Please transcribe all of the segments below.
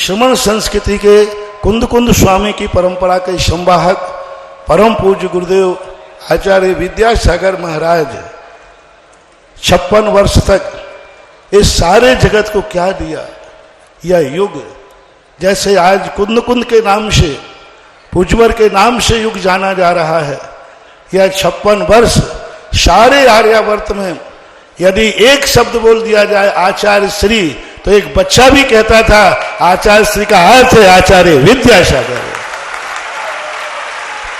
श्रमण संस्कृति के कुंद कुंद स्वामी की परंपरा के संवाहक परम पूज्य गुरुदेव आचार्य विद्यासागर महाराज 56 वर्ष तक इस सारे जगत को क्या दिया। यह युग जैसे आज कुंद कुंद के नाम से, पूजवर के नाम से युग जाना जा रहा है, यह 56 वर्ष सारे आर्यावर्त में यदि एक शब्द बोल दिया जाए आचार्य श्री, तो एक बच्चा भी कहता था आचार्य श्री का अर्थ है आचार्य विद्यासागर।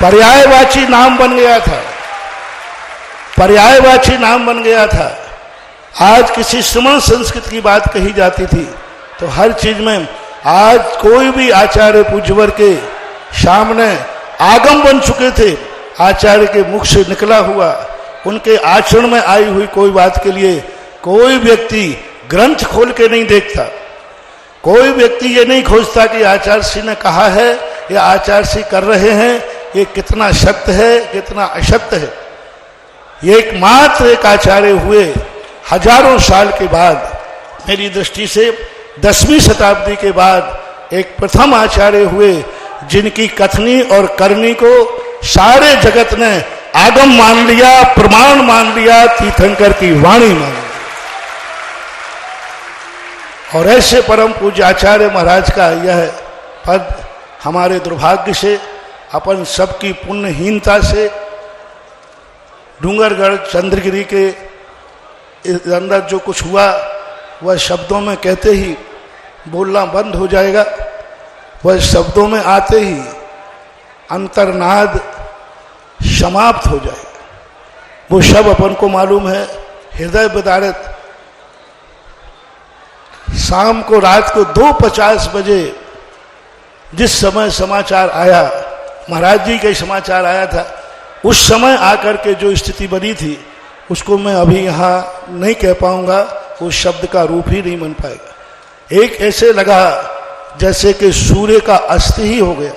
पर्यायवाची नाम बन गया था, पर्यायवाची नाम बन गया था। आज किसी श्रमण संस्कृत की बात कही जाती थी तो हर चीज में आज कोई भी आचार्य पूज्यवर के सामने आगम बन चुके थे। आचार्य के मुख से निकला हुआ, उनके आचरण में आई हुई कोई बात के लिए कोई व्यक्ति ग्रंथ खोल के नहीं देखता। कोई व्यक्ति ये नहीं खोजता कि आचार्य श्री ने कहा है या आचार्य श्री कर रहे हैं, ये कितना सत्य है कितना असत्य है। ये एकमात्र एक आचार्य हुए हजारों साल के बाद, मेरी दृष्टि से 10वीं शताब्दी के बाद एक प्रथम आचार्य हुए जिनकी कथनी और करनी को सारे जगत ने आगम मान लिया, प्रमाण मान लिया, तीर्थंकर की वाणी मान ली। और ऐसे परम पूज्य आचार्य महाराज का यह पद हमारे दुर्भाग्य से, अपन सबकी पुण्यहीनता से, डूंगरगढ़ चंद्रगिरी के अंदर जो कुछ हुआ वह शब्दों में कहते ही बोलना बंद हो जाएगा। वह शब्दों में आते ही अंतर्नाद समाप्त हो जाएगा। वो सब अपन को मालूम है। हृदय बदारत शाम को रात को 2:50 बजे जिस समय समाचार आया, महाराज जी का समाचार आया था, उस समय आकर के जो स्थिति बनी थी उसको मैं अभी यहाँ नहीं कह पाऊंगा, उस शब्द का रूप ही नहीं बन पाएगा। एक ऐसे लगा जैसे कि सूर्य का अस्त ही हो गया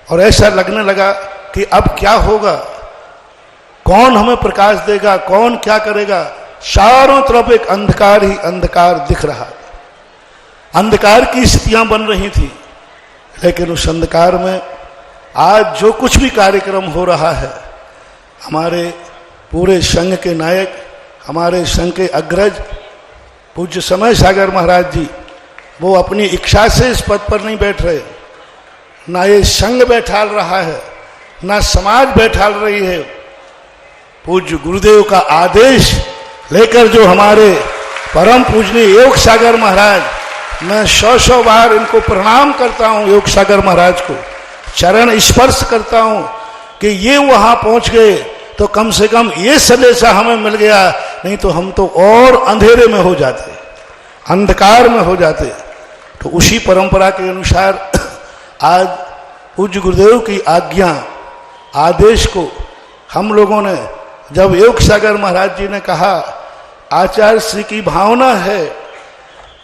और ऐसा लगने लगा कि अब क्या होगा, कौन हमें प्रकाश देगा, कौन क्या करेगा। चारों तरफ एक अंधकार ही अंधकार दिख रहा है। अंधकार की स्थितियां बन रही थी, लेकिन उस अंधकार में आज जो कुछ भी कार्यक्रम हो रहा है, हमारे पूरे संघ के नायक, हमारे संघ के अग्रज पूज्य समय सागर महाराज जी, वो अपनी इच्छा से इस पद पर नहीं बैठ रहे, ना ये संघ बैठाल रहा है, ना समाज बैठाल रही है। पूज्य गुरुदेव का आदेश लेकर जो हमारे परम पूजनीय योग सागर महाराज, मैं 100 बार इनको प्रणाम करता हूँ, योग सागर महाराज को चरण स्पर्श करता हूँ कि ये वहां पहुंच गए तो कम से कम ये संदेशा हमें मिल गया, नहीं तो हम तो और अंधेरे में हो जाते, अंधकार में हो जाते। तो उसी परंपरा के अनुसार आज पूज्य गुरुदेव की आज्ञा आदेश को हम लोगों ने, जब योग सागर महाराज जी ने कहा आचार्य श्री की भावना है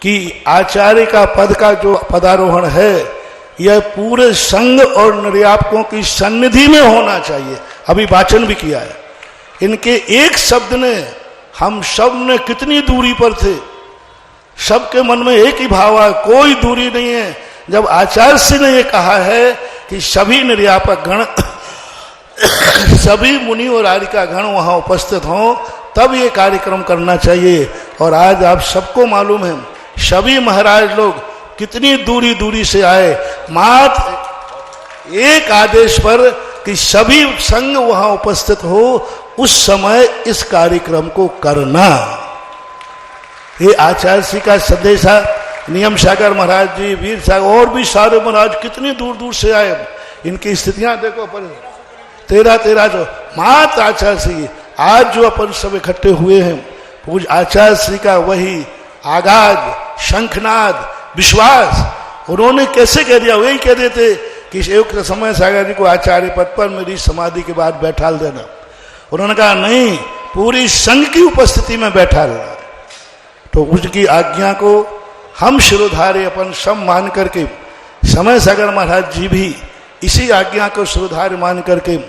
कि आचार्य का पद का जो पदारोहण है यह पूरे संघ और निर्यापकों की सन्निधि में होना चाहिए। अभी वाचन भी किया है। इनके एक शब्द ने हम सब ने कितनी दूरी पर थे, सबके मन में एक ही भाव है, कोई दूरी नहीं है। जब आचार्य श्री ने यह कहा है कि सभी निर्यापक गण सभी मुनि और आर्यिका गण वहां उपस्थित हों, तब ये कार्यक्रम करना चाहिए। और आज आप सबको मालूम है सभी महाराज लोग कितनी दूरी दूरी से आए, मात्र एक आदेश पर कि सभी संघ वहां उपस्थित हो, उस समय इस कार्यक्रम को करना। ये आचार्य श्री का संदेश है। नियम सागर महाराज जी, वीर सागर और भी सारे महाराज कितनी दूर दूर से आए। इनकी स्थितियां देखो, पर 13 जो मात्र आचार्य श्री आज जो अपन सब इकट्ठे हुए हैं, पूज आचार्य श्री का वही आगाज, शंखनाद, विश्वास उन्होंने कैसे कह दिया। वही कह देते कि एक समय सागर जी को आचार्य पद पर मेरी समाधि के बाद बैठाल देना। उन्होंने कहा नहीं, पूरी संघ की उपस्थिति में बैठालना। तो उसकी आज्ञा को हम शिरोधार्य अपन सब मान करके, समय सागर महाराज जी भी इसी आज्ञा को शिरोधार्य मान करके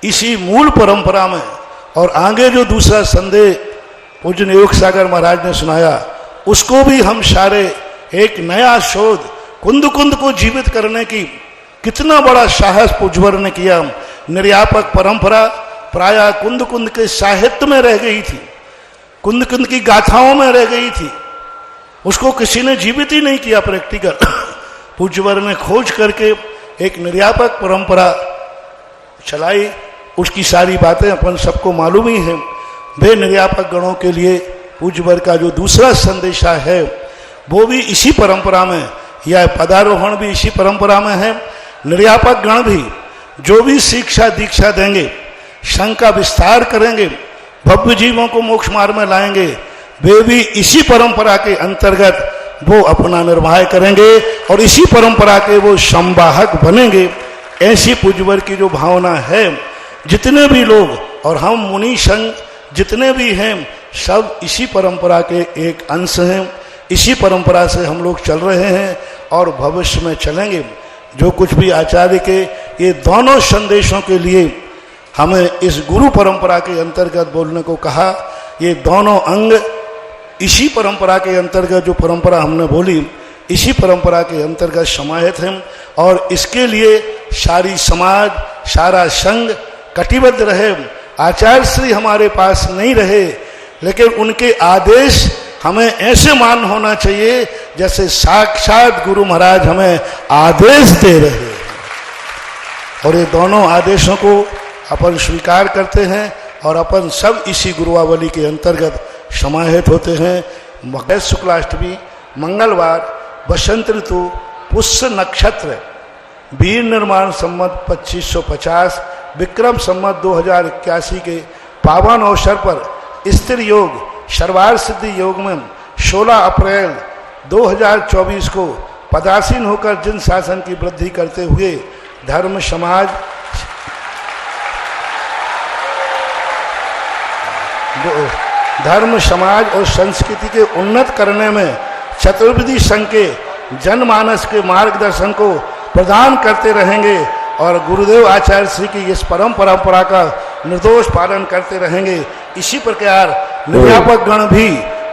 इसी मूल परंपरा में, और आगे जो दूसरा संदेश पूज्य योग सागर महाराज ने सुनाया, उसको भी हम सारे एक नया शोध कुंद कुंद को जीवित करने की कितना बड़ा साहस पूज्यवर ने किया। निर्यापक परंपरा प्रायः कुंद कुंद के साहित्य में रह गई थी, कुंद कुंद की गाथाओं में रह गई थी, उसको किसी ने जीवित ही नहीं किया प्रैक्टिकल। पूज्यवर ने खोज करके एक निर्यापक परंपरा चलाई, उसकी सारी बातें अपन सबको मालूम ही है। वे निर्यापक गणों के लिए पूज्यवर का जो दूसरा संदेशा है वो भी इसी परंपरा में, यह पदारोहण भी इसी परंपरा में है। निर्यापक गण भी जो भी शिक्षा दीक्षा देंगे, संघ का विस्तार करेंगे, भव्य जीवों को मोक्ष मार्ग में लाएंगे, वे भी इसी परंपरा के अंतर्गत वो अपना निर्वाह करेंगे और इसी परंपरा के वो संवाहक बनेंगे। ऐसी पूज्यवर की जो भावना है, जितने भी लोग और हम मुनि संघ जितने भी हैं सब इसी परंपरा के एक अंश हैं, इसी परंपरा से हम लोग चल रहे हैं और भविष्य में चलेंगे। जो कुछ भी आचार्य के ये दोनों संदेशों के लिए हमें इस गुरु परंपरा के अंतर्गत बोलने को कहा, ये दोनों अंग इसी परंपरा के अंतर्गत, जो परंपरा हमने बोली इसी परंपरा के अंतर्गत समाहित हैं और इसके लिए सारी समाज, सारा संघ कटिबद्ध रहे। आचार्य श्री हमारे पास नहीं रहे, लेकिन उनके आदेश हमें ऐसे मान होना चाहिए जैसे साक्षात गुरु महाराज हमें आदेश दे रहे हैं। और ये दोनों आदेशों को अपन स्वीकार करते हैं और अपन सब इसी गुरुआवली के अंतर्गत समाहित होते हैं। मकर शुक्लाष्टमी मंगलवार, बसंत ऋतु, पुष्य नक्षत्र, वीर निर्माण संवत 2550, विक्रम संवत 2081 के पावन अवसर पर स्त्री योग सर्वार्थ सिद्धि योग में 16 अप्रैल 2024 को पदासीन होकर जिन शासन की वृद्धि करते हुए धर्म समाज और संस्कृति के उन्नत करने में चतुर्विधि संघ के जनमानस के मार्गदर्शन को प्रदान करते रहेंगे और गुरुदेव आचार्य श्री की इस परंपरा का निर्दोष पालन करते रहेंगे। इसी प्रकार निर्यापक गण भी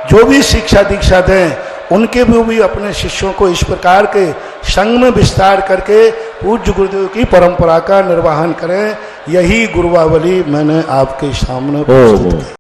जो भी शिक्षा दीक्षा दें, उनके भी अपने शिष्यों को इस प्रकार के संघ में विस्तार करके पूज्य गुरुदेव की परंपरा का निर्वहन करें। यही गुरुआवली मैंने आपके सामने प्रस्तुत की।